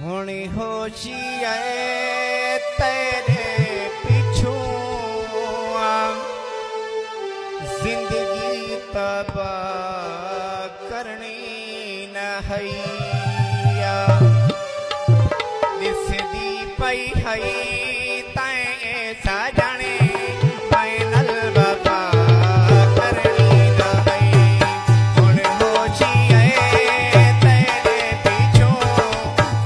होनी होशी है तेरे पीछू जिंदगी तबाह करनी न हैया दिसदी पई है तैं सजने पैनल बाबा करनी न है हुण होशी है तेरे पीछू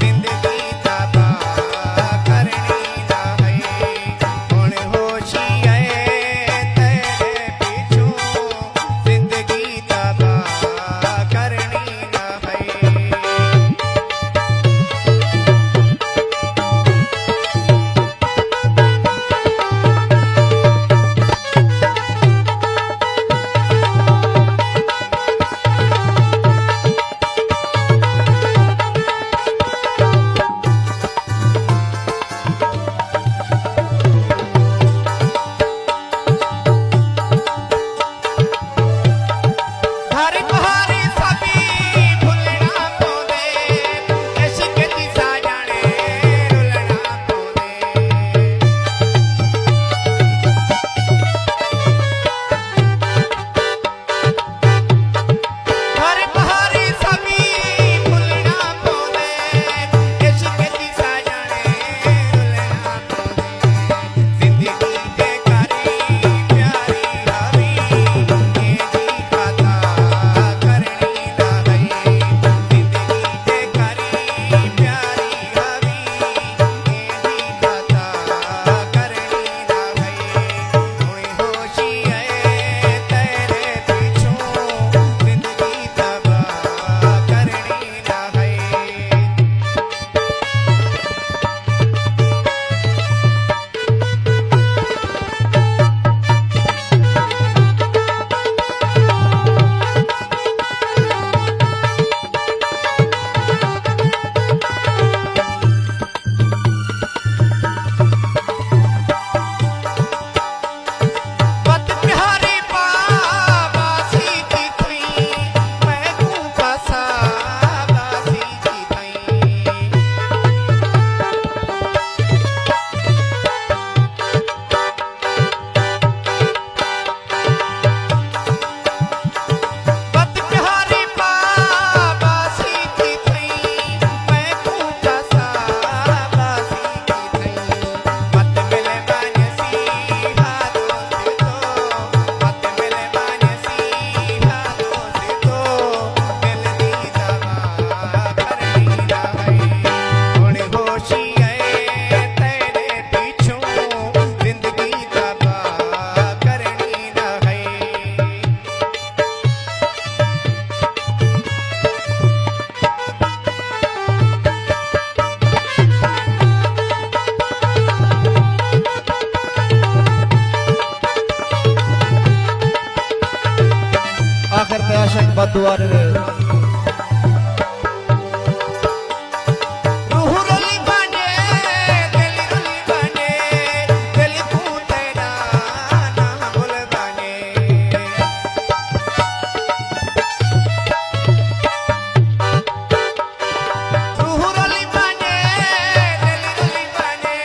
जिंदगी तबाह करनी न है हुण होशी है तेरे पीछू जिंदगी तबाह करनी न है। हरी बहारी सभी भुलना पोदे इश्क दी साजणे रुलना पोदे हरी बहारी सभी भुलना पोदे इश्क दी साजणे रुलना पोदे जिंदगी दे करी प्यारी हवी ए जी खाता करनी न है जिंदगी दे करी प्यारी हवी ए जी खाता करनी न है हुई होशी है तेरे पीछू जिंदगी तबाह करनी न है। बत प्यारी बाबा सीधी थई मैं तू फसा बासी की थई बत प्यारी बाबा सीधी थई मैं तू फसा बासी की थई मत मिले बानसी हाथों से तो मत मिले बानसी हाथों से तो दिल दी दवा करनी न है हुण होशी है तेरे पीछू जिंदगी तबाह करनी न है। आखिर पे आशक बदुआ रे रूह रुली बने दिल रुली बने दिल तू तेरा ना भूल बने रूह रुली बने दिल रुली बने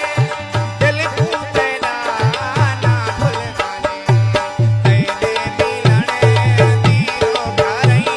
दिल तू तेरा ना भूल बने तेरे मिलने दीरो करई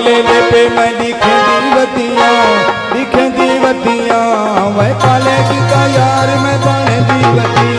काले लेपे में लिखे दीवतियां वह काले की का यार मैं बने दीवतियां